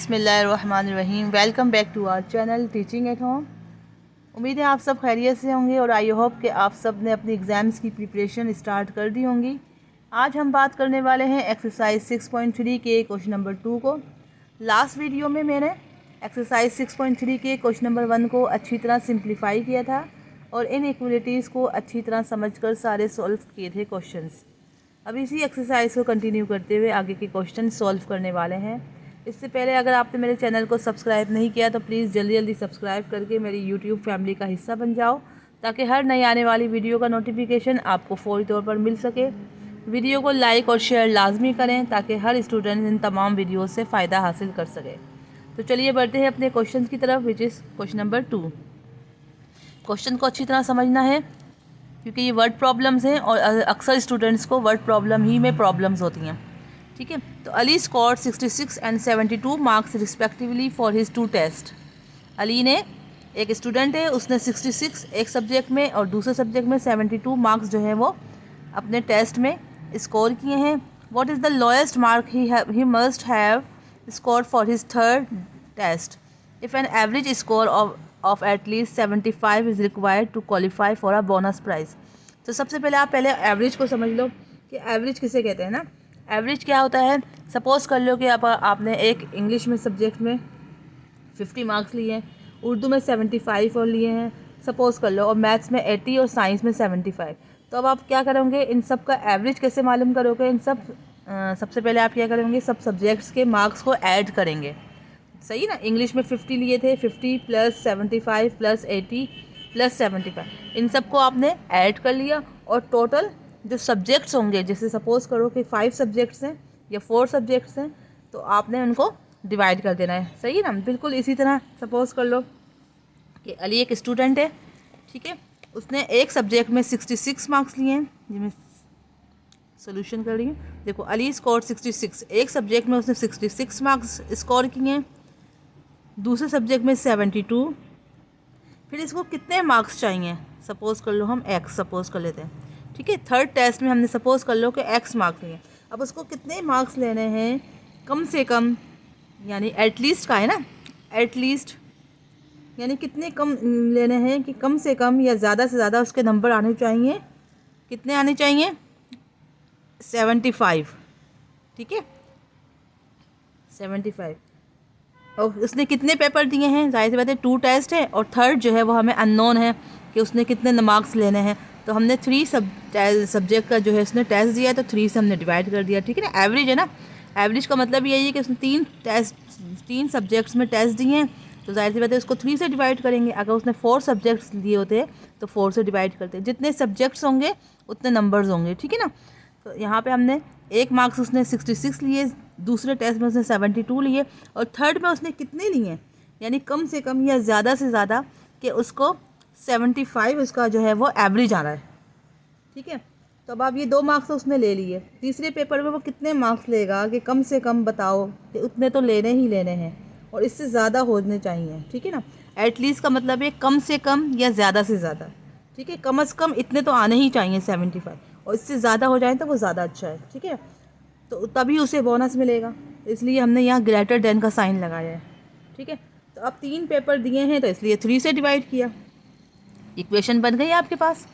बिस्मिल्लाहिर्रहमानिर्रहीम। Welcome back to our channel teaching at home. उम्मीद है आप सब खैरियत से होंगे और आई होप कि आप सब ने अपनी एग्ज़ाम्स की प्रिपरेशन स्टार्ट कर दी होंगी। आज हम बात करने वाले हैं एक्सरसाइज 6.3 के क्वेश्चन नंबर 2 को। लास्ट वीडियो में मैंने एक्सरसाइज 6.3 के क्वेश्चन नंबर 1 को अच्छी तरह सिंप्लीफाई किया था और इन इक्वलिटीज़ को अच्छी तरह समझकर सारे सॉल्व किए थे क्वेश्चंस। अब इसी एक्सरसाइज को कंटिन्यू करते हुए आगे के क्वेश्चन सॉल्व करने वाले हैं। इससे पहले अगर आपने मेरे चैनल को सब्सक्राइब नहीं किया तो प्लीज़ जल्दी जल्दी सब्सक्राइब करके मेरी यूट्यूब फैमिली का हिस्सा बन जाओ, ताकि हर नई आने वाली वीडियो का नोटिफिकेशन आपको फौरी तौर पर मिल सके। वीडियो को लाइक और शेयर लाजमी करें ताकि हर स्टूडेंट इन तमाम वीडियो से फ़ायदा हासिल कर सके। तो चलिए बढ़ते हैं अपने क्वेश्चन की तरफ, which is question number 2। Question को अच्छी तरह समझना है क्योंकि ये वर्ड प्रॉब्लम्स हैं और अक्सर स्टूडेंट्स को वर्ड प्रॉब्लम ही में प्रॉब्लम्स होती हैं। ठीक है, तो Ali score 66 and 72 marks respectively for his 2 test. Ali ने, एक स्टूडेंट है, उसने 66 एक सब्जेक्ट में और दूसरे सब्जेक्ट में 72 मार्क्स जो है वो अपने टेस्ट में स्कोर किए हैं। What is the lowest mark he must have score for his third test if an average score of at least 75 is required to qualify for a bonus prize. तो सबसे पहले आप पहले एवरेज को समझ लो कि एवरेज किसे कहते हैं ना। एवरेज क्या होता है, सपोज़ कर लो कि आपने एक इंग्लिश में सब्जेक्ट में 50 मार्क्स लिए हैं, उर्दू में 75 और लिए हैं सपोज़ कर लो, और मैथ्स में 80 और साइंस में 75। तो अब आप क्या करोगे, इन सब का एवरेज कैसे मालूम करोगे। इन सब सबसे पहले आप क्या करेंगे, सब सब्जेक्ट्स के मार्क्स को ऐड करेंगे। सही ना, इंग्लिश में 50 लिए थे, 50 प्लस 75 प्लस 80 प्लस 75, इन सब को आपने ऐड कर लिया और टोटल जो सब्जेक्ट्स होंगे, जैसे सपोज़ करो कि 5 सब्जेक्ट्स हैं या 4 सब्जेक्ट्स हैं, तो आपने उनको डिवाइड कर देना है। सही है ना। बिल्कुल इसी तरह सपोज़ कर लो कि अली एक स्टूडेंट है, ठीक है, उसने एक सब्जेक्ट में 66 मार्क्स लिए हैं। जी मैं सोल्यूशन कर रही हूँ। देखो, अली स्कोर 66, एक सब्जेक्ट में उसने 66 मार्क्स स्कोर किए हैं, दूसरे सब्जेक्ट में 72। फिर इसको कितने मार्क्स चाहिए, सपोज़ कर लो हम एक्स सपोज़ कर लेते हैं। ठीक है, थर्ड टेस्ट में हमने सपोज़ कर लो कि एक्स मार्क्स लिए। अब उसको कितने मार्क्स लेने हैं, कम से कम, यानी एटलीस्ट का है ना, एटलीस्ट यानी कितने कम लेने हैं कि कम से कम या ज़्यादा से ज़्यादा उसके नंबर आने चाहिए। कितने आने चाहिए, 75। ठीक है, 75। और उसने कितने पेपर दिए हैं, जाहिर सी बात है 2 टेस्ट है, और थर्ड जो है वो हमें अननोन है कि उसने कितने मार्क्स लेने हैं। तो हमने 3 सब्जेक्ट का जो है उसने टेस्ट दिया है, तो 3 से हमने डिवाइड कर दिया। ठीक है ना, एवरेज है ना। एवरेज का मतलब यही है कि उसने 3 सब्जेक्ट्स में टेस्ट दिए हैं, तो जाहिर सी बात है उसको 3 से डिवाइड करेंगे। अगर उसने 4 सब्जेक्ट्स दिए होते हैं तो 4 से डिवाइड करते हैं। जितने सब्जेक्ट्स होंगे उतने नंबर्स होंगे। ठीक है ना। तो यहाँ पे हमने एक मार्क्स उसने 66 लिए, दूसरे टेस्ट में उसने 72 लिए, और थर्ड में उसने कितने लिए, यानी कम से कम या ज़्यादा से ज़्यादा कि उसको 75 उसका जो है वो एवरेज आ रहा है। ठीक है, तो अब आप ये 2 मार्क्स तो उसने ले लिए, तीसरे पेपर में वो कितने मार्क्स लेगा कि कम से कम बताओ कि उतने तो लेने ही लेने हैं और इससे ज़्यादा होने चाहिए। ठीक है ना, एटलीस्ट का मतलब है कम से कम या ज़्यादा से ज़्यादा। ठीक है, कम से कम इतने तो आने ही चाहिए 75, और इससे ज़्यादा हो जाए तो वो ज़्यादा अच्छा है। ठीक है, तो तभी उसे बोनस मिलेगा, इसलिए हमने यहाँ ग्रेटर देन का साइन लगाया है। ठीक है, तो अब 3 पेपर दिए हैं तो इसलिए 3 से डिवाइड किया, इक्वेशन बन गई आपके पास।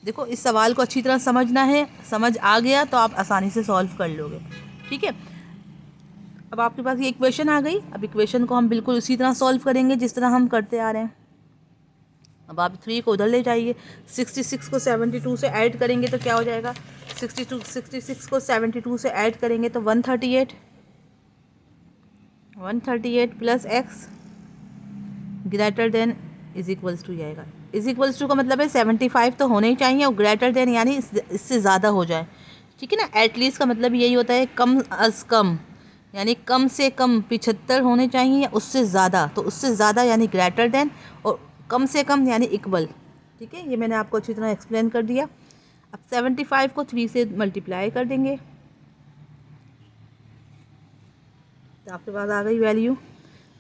देखो, इस सवाल को अच्छी तरह समझना है, समझ आ गया तो आप आसानी से सॉल्व कर लोगे। ठीक है, अब आपके पास ये इक्वेशन आ गई। अब इक्वेशन को हम बिल्कुल उसी तरह सॉल्व करेंगे जिस तरह हम करते आ रहे हैं। अब आप 3 को उधर ले जाइए, 66 को 72 से ऐड करेंगे तो क्या हो जाएगा, 66 को 72 से ऐड करेंगे तो 138 plus X greater than is equals to जाएगा। इज इक्वल्स टू का मतलब है 75 तो होने ही चाहिए, और ग्रेटर देन यानी इससे ज़्यादा हो जाए। ठीक है ना, एटलीस्ट का मतलब यही होता है कम अज़ कम, यानी कम से कम 75 होने चाहिए या उससे ज़्यादा, तो उससे ज़्यादा यानी ग्रेटर देन, और कम से कम यानी इक्वल। ठीक है, ये मैंने आपको अच्छी तरह एक्सप्लेन कर दिया। अब 75 को 3 से मल्टीप्लाई कर देंगे तो आपके पास आ गई वैल्यू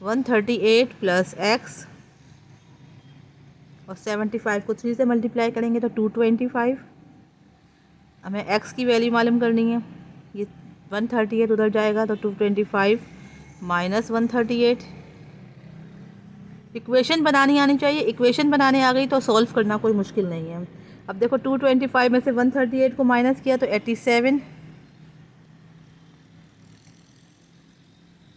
138 प्लस एक्स, और 75 को 3 से मल्टीप्लाई करेंगे तो 225। हमें x की वैल्यू मालूम करनी है, ये 138 उधर जाएगा तो 225 माइनस 138। इक्वेशन बनानी आनी चाहिए, इक्वेशन बनाने आ गई तो सॉल्व करना कोई मुश्किल नहीं है। अब देखो 225 में से 138 को माइनस किया तो 87।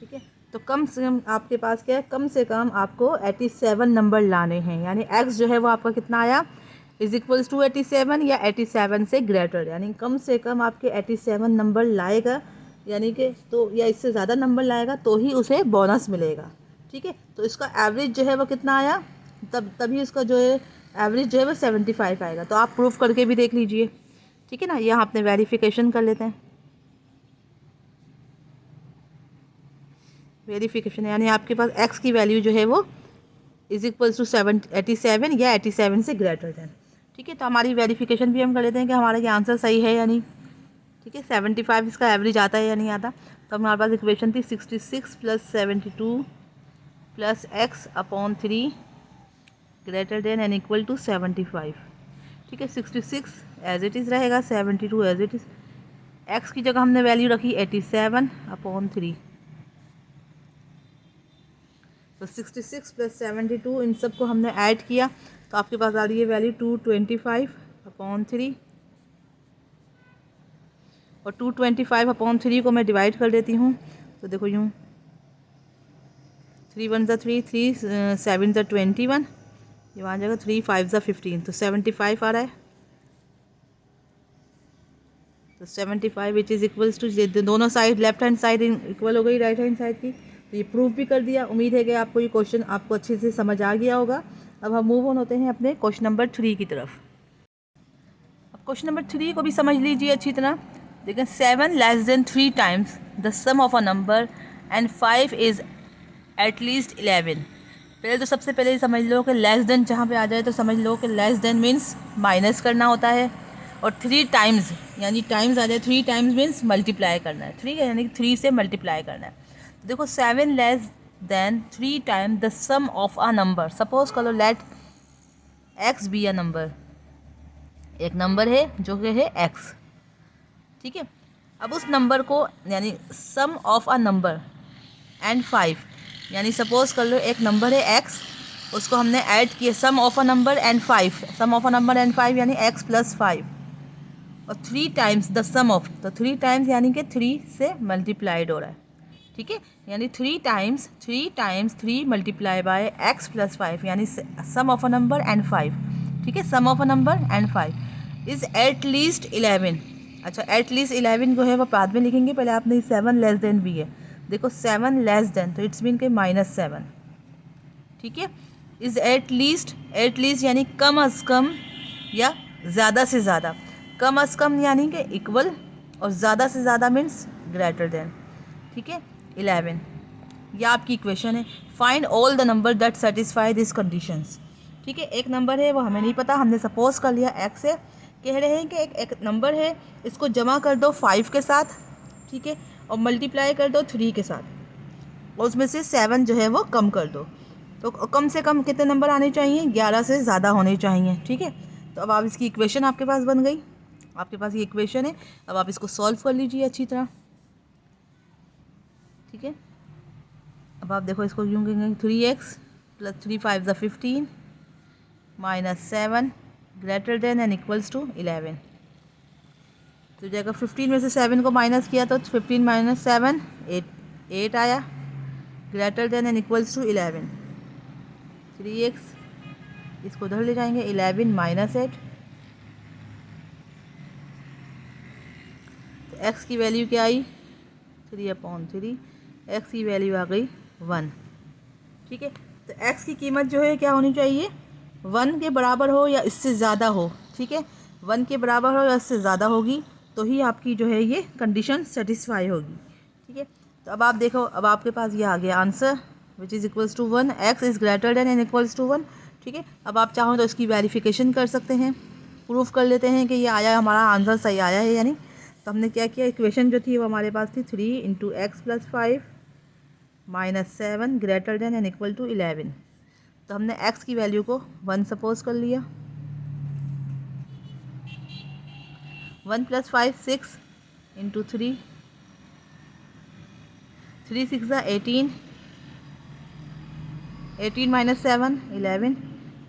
ठीक है, तो कम से कम आपके पास क्या है, कम से कम आपको 87 नंबर लाने हैं। यानी x जो है वो आपका कितना आया, इज इक्वल्स टू 87 या 87 से ग्रेटर, यानी कम से कम आपके 87 नंबर लाएगा, यानी कि तो या इससे ज़्यादा नंबर लाएगा तो ही उसे बोनस मिलेगा। ठीक है, तो इसका एवरेज जो है वो कितना आया, तभी उसका जो है एवरेज जो है वो 75 आएगा। तो आप प्रूफ करके भी देख लीजिए। ठीक है ना, यहाँ अपने वेरिफिकेशन कर लेते हैं। वेरिफिकेशन यानी आपके पास x की वैल्यू जो है वो इज इक्वल्स टू 87 या 87 से ग्रेटर देन। ठीक है, तो हमारी वेरिफिकेशन भी हम कर लेते हैं कि हमारा ये आंसर सही है या नहीं। ठीक है, 75 इसका एवरेज आता है या नहीं आता। तो हमारे पास इक्वेशन थी 66 + 72 + x upon 3 greater than and equal to 75। ठीक है, 66 एज इट इज़ रहेगा, 72 एज इट इज़। x की जगह हमने वैल्यू रखी 87 अपॉन 3। तो 66 + 72 इन सब को हमने ऐड किया तो आपके पास आ रही है वैल्यू 225 अपॉन 3। और 225 अपॉन 3 को मैं डिवाइड कर देती हूँ। तो देखो यूँ 3 1 3, 3 7 21, ये वहाँ जाएगा 3 5 15, तो 75 आ रहा है। तो 75 विच इज़ इक्वल्स टू, दोनों side left hand side equal हो गई राइट हैंड साइड की। तो ये प्रूफ भी कर दिया। उम्मीद है कि आपको ये क्वेश्चन आपको अच्छे से समझ आ गया होगा। अब हम मूव ऑन होते हैं अपने क्वेश्चन नंबर 3 की तरफ। अब क्वेश्चन नंबर 3 को भी समझ लीजिए अच्छी तरह। देखिए 7 less than 3 times the sum of a number and 5 is at least 11। पहले तो सबसे पहले ही समझ लो कि लेस देन जहाँ पे आ जाए तो समझ लो कि लेस देन मीन्स माइनस करना होता है, और 3 टाइम्स यानी टाइम्स आ जाए, 3 टाइम्स मीन्स मल्टीप्लाई करना है। ठीक है, यानी कि 3 से मल्टीप्लाई करना है। तो देखो 7 less than 3 time the sum of a number. Suppose करो let x be a number, एक नंबर है जो कि है एक्स। ठीक है, अब उस नंबर को यानी sum of a number and 5, यानी सपोज कर लो एक नंबर है एक्स, उसको हमने ऐड किया sum of a number and 5, sum of a number and 5 यानी एक्स + 5, और 3 टाइम्स द सम ऑफ, तो 3 टाइम्स यानी कि 3 से मल्टीप्लाइड हो रहा है। ठीक है, यानी 3 टाइम्स 3 मल्टीप्लाई बाय एक्स + 5 यानी sum of a number and 5। ठीक है, sum of a number and 5 is at least 11। अच्छा, एट लीस्ट 11 जो है वो बाद में लिखेंगे, पहले आपने 7 लेस देन भी है। देखो 7 लेस देन तो इट्स मीन के -7। ठीक है, इज़ एट लीस्ट यानी कम अज़ कम या ज़्यादा से ज़्यादा। कम अज़ कम यानी कि इक्वल, और ज़्यादा से ज़्यादा मीन्स ग्रेटर देन। ठीक है, 11 यह आपकी इक्वेशन है। Find all the number that satisfy this conditions. ठीक है, एक नंबर है वो हमें नहीं पता, हमने सपोज कर लिया एक्स है। कह रहे हैं कि एक नंबर है, इसको जमा कर दो 5 के साथ। ठीक है, और मल्टीप्लाई कर दो 3 के साथ, और उसमें से 7 जो है वो कम कर दो। तो कम से कम कितने नंबर आने चाहिए, 11 से ज़्यादा होने चाहिए। ठीक है, तो अब आप इसकी इक्वेशन आपके पास बन गई, आपके पास ये इक्वेशन है। अब आप इसको सॉल्व कर लीजिए अच्छी तरह। ठीक है, अब आप देखो इसको यूँ कहेंगे 3x + 3 5 15 -7 greater than and equals to 11। तो जगह 15 में से 7 को माइनस किया तो 15 - 7 8 आया, greater than and equals to 11। 3x इसको उधर ले जाएंगे, 11 - 8। तो x की वैल्यू क्या आई, 3/3। x की वैल्यू आ गई 1। ठीक है, तो x की कीमत जो है क्या होनी चाहिए, 1 के बराबर हो या इससे ज़्यादा हो। ठीक है, 1 के बराबर हो या इससे ज़्यादा होगी तो ही आपकी जो है ये कंडीशन सेटिस्फाई होगी। ठीक है, तो अब आप देखो, अब आपके पास ये आ गया answer which is equals to 1, x is greater than and equals to 1। ठीक है, अब आप चाहो तो इसकी वेरिफिकेशन कर सकते हैं, प्रूफ कर लेते हैं कि ये आया, हमारा आंसर सही आया है यानी। तो हमने क्या किया, इक्वेशन जो थी वो हमारे पास थी 3 × x + 5 -7 greater than and equal to 11। तो हमने x की वैल्यू को 1 सपोज कर लिया। 1 + 5 6 × 3 3 6 18, 18 minus 7 11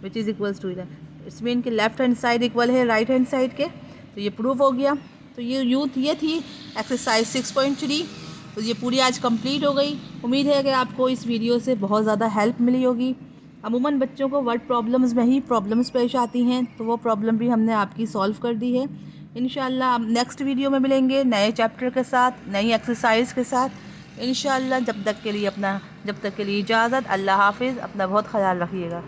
which is equals to 11। It's mean कि लेफ्ट हैंड साइड इक्वल है राइट हैंड साइड के, तो ये प्रूव हो गया। तो ये थी एक्सरसाइज 6.3। तो ये पूरी आज कंप्लीट हो गई। उम्मीद है कि आपको इस वीडियो से बहुत ज़्यादा हेल्प मिली होगी। अमूमन बच्चों को वर्ड प्रॉब्लम्स में ही प्रॉब्लम्स पेश आती हैं, तो वो प्रॉब्लम भी हमने आपकी सॉल्व कर दी है। इंशाल्लाह हम नेक्स्ट वीडियो में मिलेंगे नए चैप्टर के साथ, नई एक्सरसाइज के साथ इंशाल्लाह। जब तक के लिए इजाज़त। अल्लाह हाफिज़। अपना बहुत ख्याल रखिएगा।